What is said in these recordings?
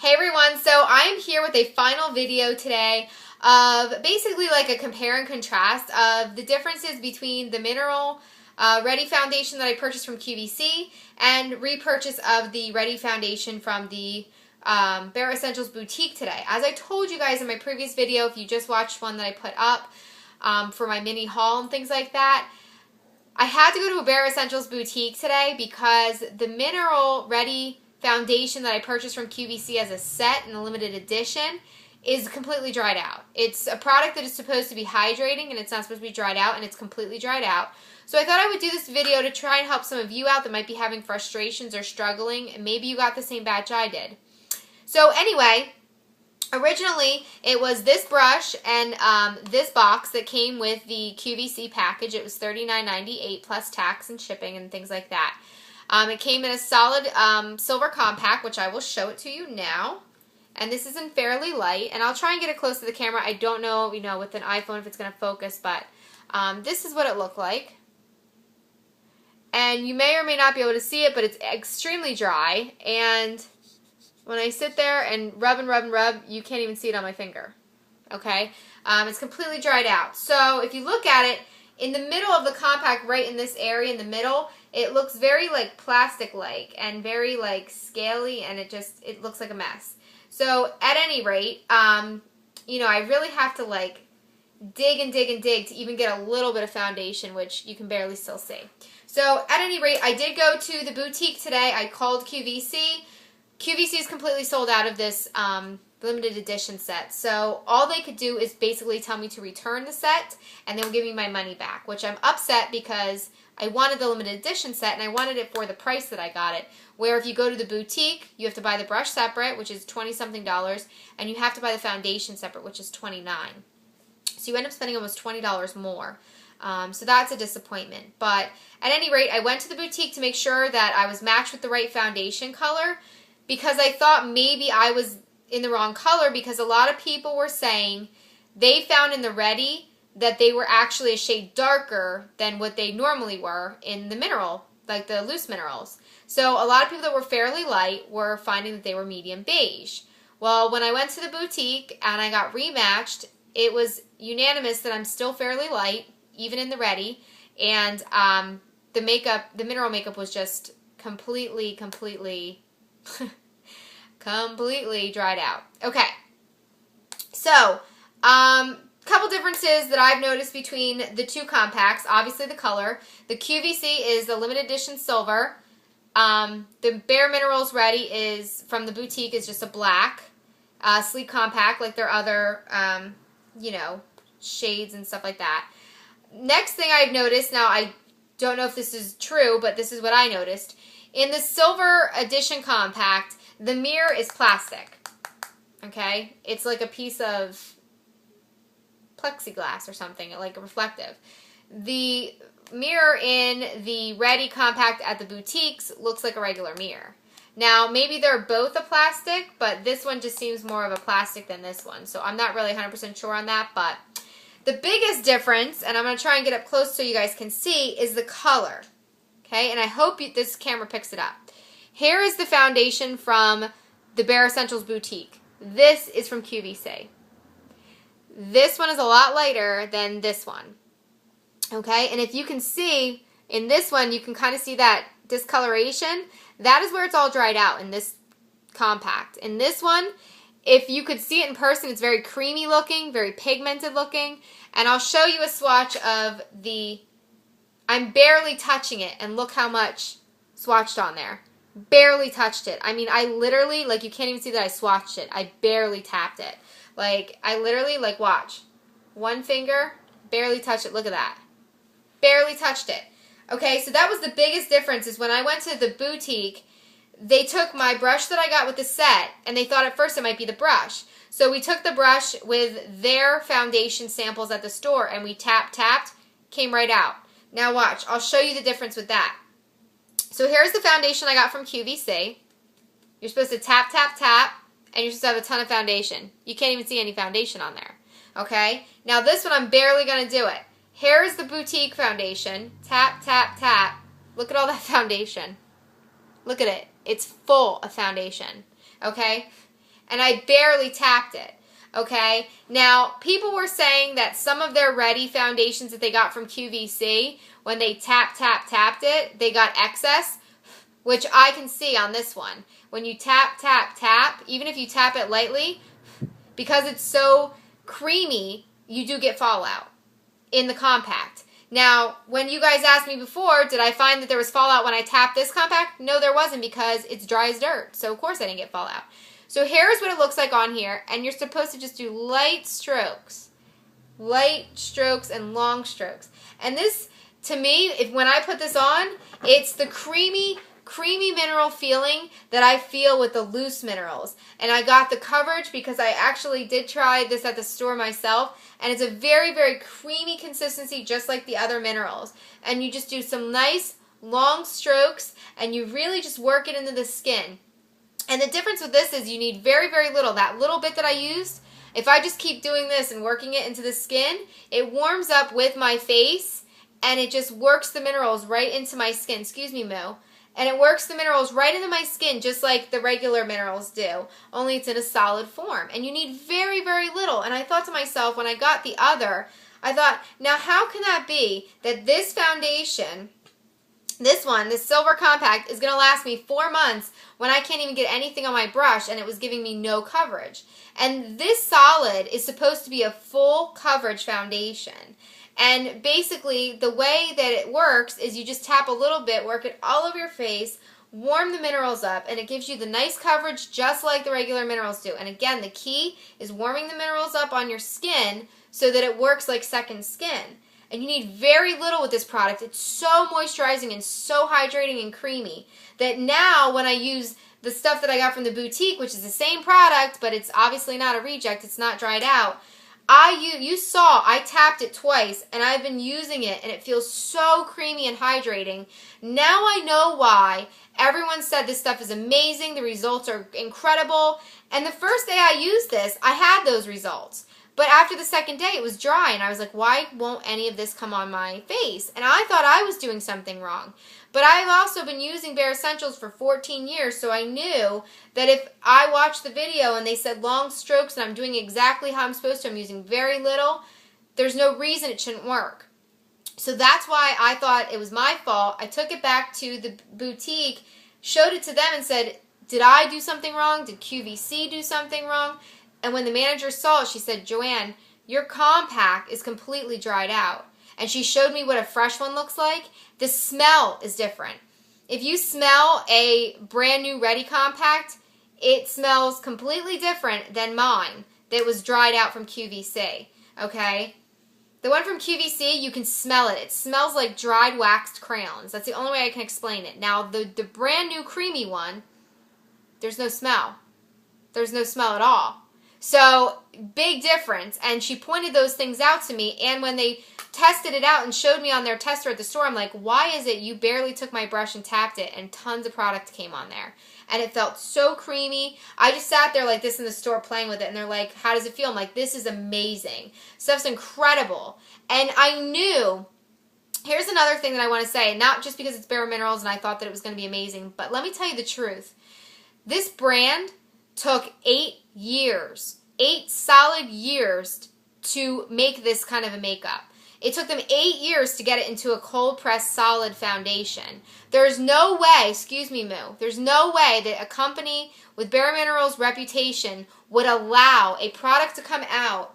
Hey everyone, so I'm here with a final video today of basically like a compare and contrast of the differences between the Mineral Ready Foundation that I purchased from QVC and repurchase of the Ready Foundation from the Bare Essentials Boutique today. As I told you guys in my previous video, if you just watched one that I put up for my mini haul and things like that, I had to go to a Bare Essentials Boutique today because the Mineral Ready Foundation that I purchased from QVC as a set in a limited edition is completely dried out. It's a product that is supposed to be hydrating and it's not supposed to be dried out, and it's completely dried out. So I thought I would do this video to try and help some of you out that might be having frustrations or struggling, and maybe you got the same batch I did. So anyway, originally it was this brush and this box that came with the QVC package. It was $39.98 plus tax and shipping and things like that. It came in a solid silver compact, which I will show it to you now. And this is in Fairly Light, and I'll try and get it close to the camera. I don't know, with an iPhone if it's going to focus, but this is what it looked like. And you may or may not be able to see it, but it's extremely dry. And when I sit there and rub and rub and rub, you can't even see it on my finger. Okay? It's completely dried out. So if you look at it, in the middle of the compact, right in this area in the middle, it looks very like plastic-like and very like scaly, and it looks like a mess. So at any rate, I really have to like dig and dig and dig to even get a little bit of foundation, which you can barely still see. So at any rate, I did go to the boutique today. I called QVC. QVC is completely sold out of this limited edition set. So all they could do is basically tell me to return the set and they'll give me my money back, which I'm upset because I wanted the limited edition set and I wanted it for the price that I got it. Where if you go to the boutique, you have to buy the brush separate, which is $20-something, and you have to buy the foundation separate, which is $29. So you end up spending almost $20 more. So that's a disappointment. But at any rate, I went to the boutique to make sure that I was matched with the right foundation color, because I thought maybe I was in the wrong color, because a lot of people were saying they found in the Ready that they were actually a shade darker than what they normally were in the Mineral, like the loose Minerals. So a lot of people that were Fairly Light were finding that they were medium beige. Well, when I went to the boutique and I got rematched, it was unanimous that I'm still Fairly Light, even in the Ready, and the Mineral makeup was just completely dried out. Okay, so couple differences that I've noticed between the two compacts. Obviously the color. The QVC is the limited edition silver. The Bare Minerals Ready is from the boutique is just a black sleek compact like their other shades and stuff like that. Next thing I've noticed, now I don't know if this is true, but this is what I noticed. In the silver edition compact, the mirror is plastic. Okay? It's like a piece of plexiglass or something, like reflective. The mirror in the Ready compact at the boutiques looks like a regular mirror. Now, maybe they're both a plastic, but this one just seems more of a plastic than this one. So I'm not really 100% sure on that, but the biggest difference, and I'm going to try and get up close so you guys can see, is the color. Okay, and I hope this camera picks it up. Here is the foundation from the Bare Essentials Boutique. This is from QVC. This one is a lot lighter than this one. Okay, and if you can see, in this one, you can kind of see that discoloration. That is where it's all dried out in this compact. In this one, if you could see it in person, it's very creamy looking, very pigmented looking. And I'll show you a swatch of I'm barely touching it, and look how much swatched on there. Barely touched it. I mean, I literally, you can't even see that I swatched it. I barely tapped it. I literally, watch. One finger, barely touched it. Look at that. Barely touched it. Okay, so that was the biggest difference, is when I went to the boutique, they took my brush that I got with the set, and they thought at first it might be the brush. So we took the brush with their foundation samples at the store, and we tapped, came right out. Now watch, I'll show you the difference with that. So here's the foundation I got from QVC. You're supposed to tap, and you're supposed to have a ton of foundation. You can't even see any foundation on there. Okay? Now this one, I'm barely going to do it. Here is the boutique foundation. Tap. Look at all that foundation. Look at it. It's full of foundation. Okay? and I barely tapped it. Okay, now people were saying that some of their Ready foundations that they got from QVC, when they tapped it, they got excess, which I can see on this one. When you tap, even if you tap it lightly, because it's so creamy, you do get fallout in the compact. Now, when you guys asked me before, did I find that there was fallout when I tapped this compact? No, there wasn't, because it's dry as dirt. So, of course, I didn't get fallout. So, here's what it looks like on here. And you're supposed to just do light strokes. Light strokes and long strokes. And this, to me, when I put this on, it's the creamy mineral feeling that I feel with the loose minerals. And I got the coverage because I actually did try this at the store myself. And it's a very, very creamy consistency, just like the other minerals. And you just do some nice long strokes, and you really just work it into the skin. And the difference with this is you need very, very little. That little bit that I used, if I just keep doing this and working it into the skin, it warms up with my face, and it just works the minerals right into my skin. Excuse me, Moo. And it works the minerals right into my skin, just like the regular minerals do, only it's in a solid form. And you need very, very little. And I thought to myself, when I got the other, I thought, now how can that be that this foundation, this one, this silver compact, is going to last me 4 months when I can't even get anything on my brush, and it was giving me no coverage? And this solid is supposed to be a full coverage foundation. And basically, the way that it works is you just tap a little bit, work it all over your face, warm the minerals up, and it gives you the nice coverage just like the regular minerals do. And again, the key is warming the minerals up on your skin so that it works like second skin. And you need very little with this product. It's so moisturizing and so hydrating and creamy that now when I use the stuff that I got from the boutique, which is the same product, but it's obviously not a reject, it's not dried out, you saw I tapped it twice, and I've been using it, and it feels so creamy and hydrating. Now I know why everyone said this stuff is amazing. The results are incredible. And the first day I used this, I had those results. But after the second day, it was dry, and I was like, why won't any of this come on my face? And I thought I was doing something wrong. But I've also been using Bare Escentuals for 14 years, so I knew that if I watched the video and they said long strokes and I'm doing exactly how I'm supposed to, I'm using very little, there's no reason it shouldn't work. So that's why I thought it was my fault. I took it back to the boutique, showed it to them and said, did I do something wrong? Did QVC do something wrong? And when the manager saw it, she said, Joanne, your compact is completely dried out. And she showed me what a fresh one looks like. The smell is different. If you smell a brand new Ready compact, it smells completely different than mine that was dried out from QVC, okay? The one from QVC, you can smell it. It smells like dried waxed crayons. That's the only way I can explain it. Now, the brand new creamy one, there's no smell. There's no smell at all. So, big difference. And she pointed those things out to me. And when they tested it out and showed me on their tester at the store, I'm like, why is it you barely took my brush and tapped it and tons of product came on there? And it felt so creamy. I just sat there like this in the store playing with it. And they're like, how does it feel? I'm like, this is amazing. Stuff's incredible. And I knew, here's another thing that I want to say. Not just because it's Bare Minerals and I thought that it was going to be amazing. But let me tell you the truth. This brand took 8 years, 8 solid years to make this kind of a makeup. It took them 8 years to get it into a cold pressed solid foundation. There's no way, excuse me, Moo, there's no way that a company with Bare Minerals' reputation would allow a product to come out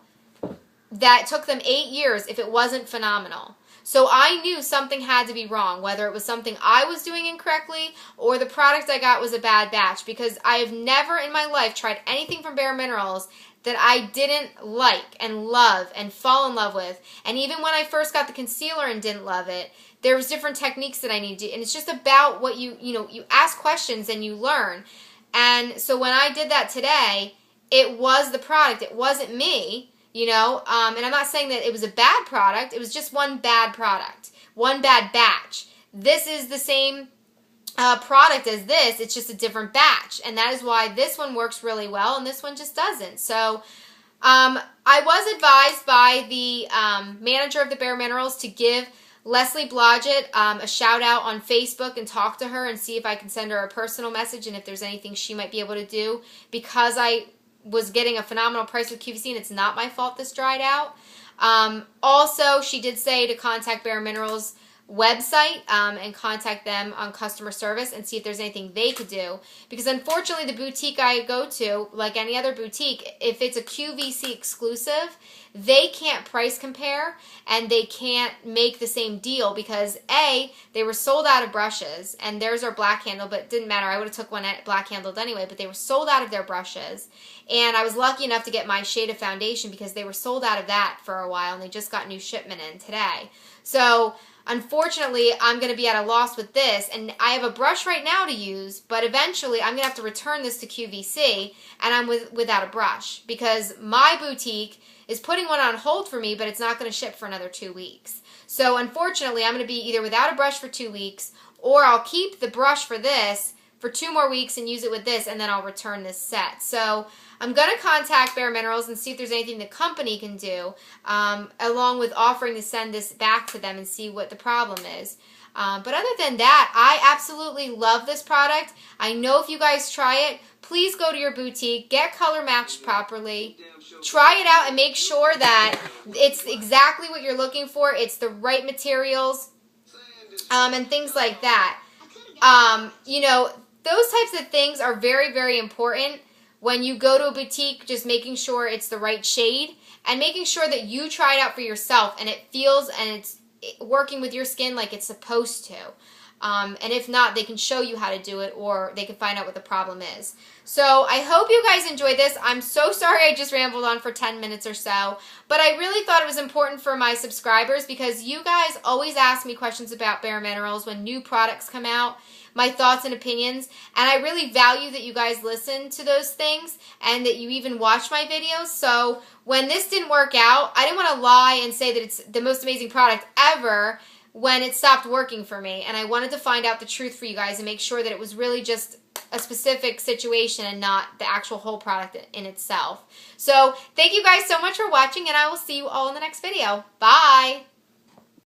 that took them 8 years if it wasn't phenomenal. So I knew something had to be wrong, whether it was something I was doing incorrectly or the product I got was a bad batch, because I have never in my life tried anything from Bare Minerals that I didn't like and love and fall in love with. And even when I first got the concealer and didn't love it, there was different techniques that I need to, and it's just about what you ask questions and you learn. And so when I did that today, it was the product. It wasn't me. And I'm not saying that it was a bad product. It was just one bad product, one bad batch. This is the same product as this. It's just a different batch. And that is why this one works really well and this one just doesn't. So I was advised by the manager of the Bare Minerals to give Leslie Blodgett a shout out on Facebook and talk to her and see if I can send her a personal message and if there's anything she might be able to do, because I was getting a phenomenal price with QVC, and it's not my fault this dried out. Also, she did say to contact Bare Minerals website and contact them on customer service and see if there's anything they could do, because unfortunately the boutique I go to, like any other boutique, if it's a QVC exclusive, they can't price compare and they can't make the same deal because A, they were sold out of brushes, and theirs are black handled, but it didn't matter, I would have took one at black handled anyway, but they were sold out of their brushes, and I was lucky enough to get my shade of foundation because they were sold out of that for a while and they just got new shipment in today. So unfortunately, I'm going to be at a loss with this, and I have a brush right now to use, but eventually I'm going to have to return this to QVC, and I'm without a brush because my boutique is putting one on hold for me, but it's not going to ship for another 2 weeks. So unfortunately, I'm going to be either without a brush for 2 weeks, or I'll keep the brush for this for 2 more weeks and use it with this, and then I'll return this set. So I'm going to contact Bare Minerals and see if there's anything the company can do, along with offering to send this back to them and see what the problem is. But other than that, I absolutely love this product. I know if you guys try it, please go to your boutique, get color matched properly, try it out and make sure that it's exactly what you're looking for. It's the right materials, and things like that. You know, those types of things are very, very important when you go to a boutique, just making sure it's the right shade and making sure that you try it out for yourself and it feels and it's working with your skin like it's supposed to. And if not, they can show you how to do it, or they can find out what the problem is. So I hope you guys enjoyed this. I'm so sorry I just rambled on for 10 minutes or so, but I really thought it was important for my subscribers because you guys always ask me questions about Bare Minerals when new products come out, my thoughts and opinions, and I really value that you guys listen to those things and that you even watch my videos. So when this didn't work out, I didn't want to lie and say that it's the most amazing product ever when it stopped working for me, and I wanted to find out the truth for you guys and make sure that it was really just a specific situation and not the actual whole product in itself. So thank you guys so much for watching, and I will see you all in the next video. Bye!